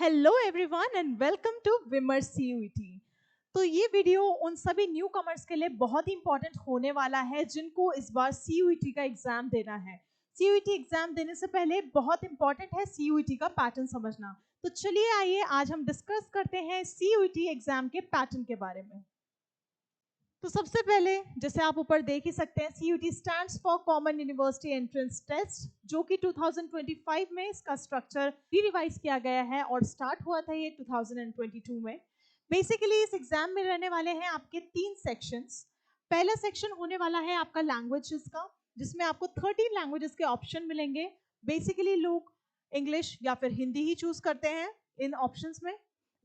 Hello everyone and welcome to विमर CUET. तो ये वीडियो उन सभी न्यू कमर्स के लिए बहुत ही इंपॉर्टेंट होने वाला है जिनको इस बार सीयूईटी का एग्जाम देना है। सीयूईटी एग्जाम देने से पहले बहुत इंपॉर्टेंट है सीयूईटी का पैटर्न समझना। तो चलिए आइए आज हम डिस्कस करते हैं सीयूईटी एग्जाम के पैटर्न के बारे में। तो सबसे पहले जैसे आप ऊपर देख ही सकते हैं, CUT stands for common university entrance test, जो कि 2025 में इसका स्ट्रक्चर रिवाइज किया गया है और स्टार्ट हुआ था ये 2022 में। बेसिकली इस एग्जाम में रहने वाले हैं आपके 3 सेक्शंस। पहला सेक्शन होने वाला है आपका लैंग्वेजेस का, जिसमें आपको 13 लैंग्वेजेस के ऑप्शन मिलेंगे। बेसिकली लोग इंग्लिश या फिर हिंदी ही चूज करते हैं इन ऑप्शंस में,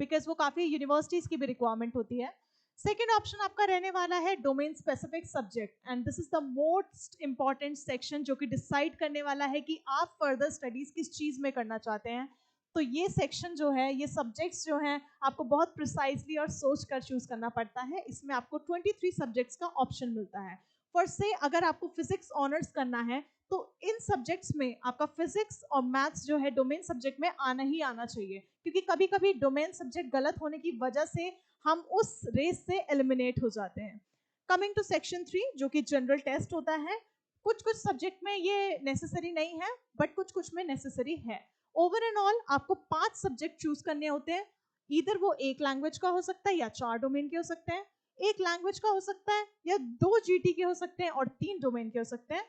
बिकॉज वो काफी यूनिवर्सिटीज की भी रिक्वायरमेंट होती है। सेकेंड ऑप्शन आपका रहने वाला है domain specific subject, and this is the most important section जो कि डिसाइड करने वाला है कि आप फर्दर स्टडीज किस चीज में करना चाहते हैं। तो ये सेक्शन जो है, ये सब्जेक्ट्स जो हैं, आपको बहुत प्रिसाइजली और सोच कर चूज करना पड़ता है। इसमें आपको 23 सब्जेक्ट्स का ऑप्शन मिलता है। फॉर से अगर आपको फिजिक्स ऑनर्स करना है तो इन सब्जेक्ट्स में आपका फिजिक्स और मैथ्स जो है डोमेन सब्जेक्ट में आना ही आना चाहिए, क्योंकि कभी कभी डोमेन सब्जेक्ट गलत होने की वजह से हम उस रेस से एलिमिनेट हो जाते हैं। कमिंग टू सेक्शन 3 जो कि जनरल टेस्ट होता है, कुछ कुछ सब्जेक्ट में ये नेसेसरी नहीं है बट कुछ कुछ में नेसेसरी है। ओवर एंड ऑल आपको 5 सब्जेक्ट चूज करने होते हैं। इधर वो एक लैंग्वेज का हो सकता है या 4 डोमेन के हो सकते हैं, एक लैंग्वेज का हो सकता है या 2 जीटी के हो सकते हैं और 3 डोमेन के हो सकते हैं।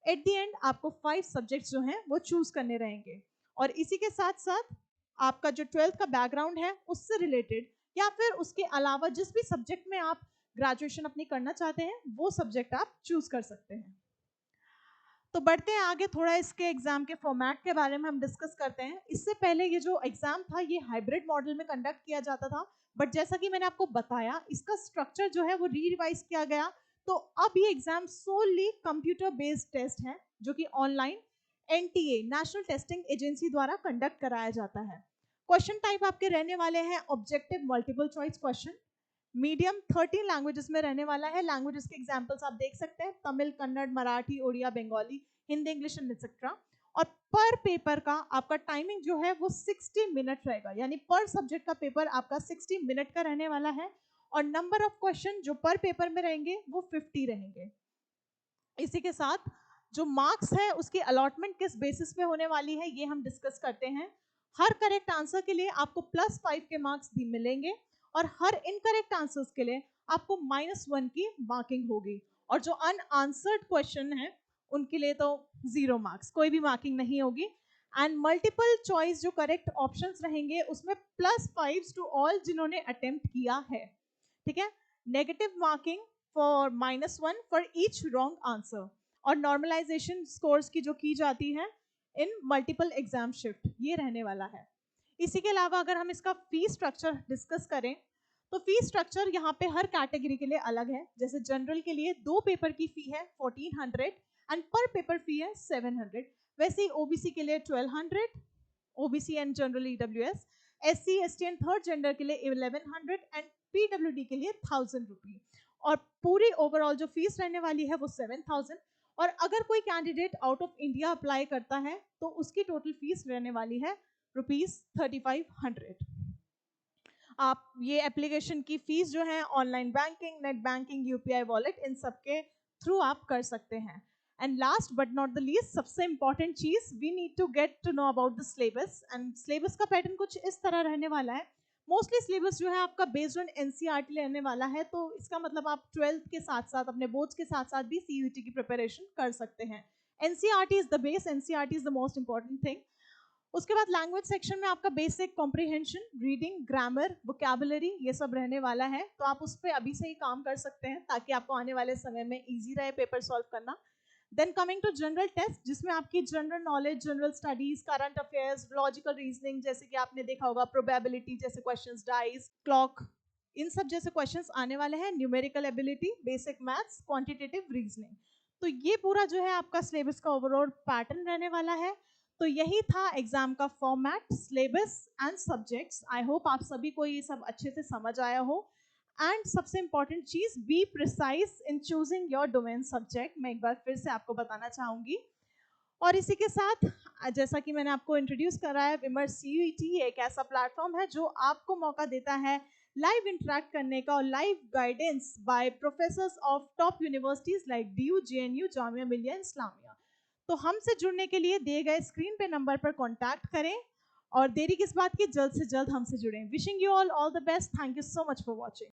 एट द एंड आपको 5 सब्जेक्ट्स जो हैं वो चूज करने रहेंगे। और इसी के साथ साथ आपका जो 12th का बैकग्राउंड है उससे रिलेटेड या फिर उसके अलावा जिस भी सब्जेक्ट में आप ग्रेजुएशन अपनी करना चाहते हैं वो सब्जेक्ट आप चूज कर सकते हैं। तो बढ़ते हैं आगे, थोड़ा इसके एग्जाम के फॉर्मेट के बारे में हम डिस्कस करते हैं। इससे पहले ये जो एग्जाम था ये हाइब्रिड मॉडल में कंडक्ट किया जाता था, बट जैसा कि मैंने आपको बताया इसका स्ट्रक्चर जो है वो रिवाइज किया गया। तो अब ये एग्जाम सोली कंप्यूटर बेस्ड टेस्ट है जो कि online NTA national testing agency द्वारा कंडक्ट कराया जाता है। क्वेश्चन टाइप आपके रहने वाले हैं objective multiple choice question. Medium 13 languages में रहने वाला है। लैंग्वेजेस के एग्जांपल्स आप देख सकते हैं, Tamil, Kannada, Marathi, Oriya, Bengali, Hindi, English and etcetera. और पर पेपर का आपका टाइमिंग जो है वो 60 मिनट रहेगा, यानी पर सब्जेक्ट का पेपर आपका 60 मिनट का रहने वाला है। और नंबर ऑफ क्वेश्चन जो पर पेपर में रहेंगे वो 50 रहेंगे। इसी के साथ जो मार्क्स है उसकी अलॉटमेंट किस बेसिस पे होने वाली है ये हम डिस्कस करते हैं। हर करेक्ट आंसर के लिए आपको +5 के मार्क्स भी मिलेंगे और हर इनकरेक्ट आंसर्स के लिए आपको -1 की मार्किंग होगी। और जो अनआंसर्ड क्वेश्चन है उनके लिए तो 0 मार्क्स, कोई भी मार्किंग नहीं होगी। एंड मल्टीपल चॉइस जो करेक्ट ऑप्शंस रहेंगे उसमें +5 टू ऑल जिन्होंने अटेम्प्ट किया है, ठीक है। Negative marking for -1 for each wrong answer. और नॉर्मलाइजेशन स्कोर्स की जो की जाती है इन मल्टीपल एग्जाम शिफ्ट, ये रहने वाला है। इसी के अलावा अगर हम इसका फी स्ट्रक्चर डिस्कस करें तो फी स्ट्रक्चर यहाँ पे हर कैटेगरी के लिए अलग है। जैसे जनरल के लिए 2 पेपर की फी है 1400 एंड पर पेपर फी है 700। वैसे ही ओबीसी के लिए 1200, OBC and general EWS, SC ST and third gender के लिए 1100 एंड पीडब्ल्यूडी के लिए 1000 रुपी। और पूरी ओवरऑल जो फीस रहने वाली है वो 7000। और अगर कोई candidate out of India apply करता है तो उसकी टोटल फीस रहने वाली है ₹3500। आप ये एप्लीकेशन की फीस जो है online banking, net banking, UPI wallet, इन सब के थ्रू आप कर सकते हैं। And last but not the least, सबसे इंपॉर्टेंट चीज, we need to get to know about the syllabus. And syllabus का पैटर्न कुछ इस तरह रहने वाला है। मोस्टली सिलेबस जो है आपका बेस्ड ऑन एनसीईआरटी रहने वाला है, तो इसका मतलब आप 12th के साथ साथ अपने बोर्ड्स के साथ साथ भी सीयूईटी की प्रिपरेशन कर सकते हैं। NCERT is the base, NCERT is the most important thing. उसके बाद लैंग्वेज सेक्शन में आपका basic comprehension, reading, grammar, vocabulary, ये सब रहने वाला है। तो आप उस पर अभी से ही काम कर सकते हैं ताकि आपको आने वाले समय में इजी रहे पेपर सॉल्व करना। Then coming to general test, जिसमें आपकी general knowledge, general studies, current affairs, logical reasoning, जैसे कि आपने देखा होगा प्रोबेबिलिटी जैसे क्वेश्चंस, डाइस, क्लॉक, इन सब जैसे क्वेश्चंस आने वाले हैं। Numerical ability, basic maths, quantitative reasoning. तो ये पूरा जो है आपका सिलेबस का ओवरऑल पैटर्न रहने वाला है। तो यही था एग्जाम का format, syllabus and subjects. I hope आप सभी को ये सब अच्छे से समझ आया हो। एंड सबसे इंपॉर्टेंट चीज, be precise in choosing your domain subject, मैं एक बार फिर से आपको बताना चाहूंगी। और इसी के साथ जैसा कि मैंने आपको इंट्रोड्यूस करा है, विमर्श सीयूईटी एक ऐसा प्लेटफॉर्म है जो आपको मौका देता है लाइव इंटरेक्ट करने का और live guidance bye professors of top universities like DU, JNU, Jamia Millia Islamia. तो हमसे जुड़ने के लिए दिए गए स्क्रीन पे नंबर पर कॉन्टैक्ट करें और देरी किस बात की, जल्द से जल्द हमसे जुड़ें। Wishing you all the best. Thank you so much for watching.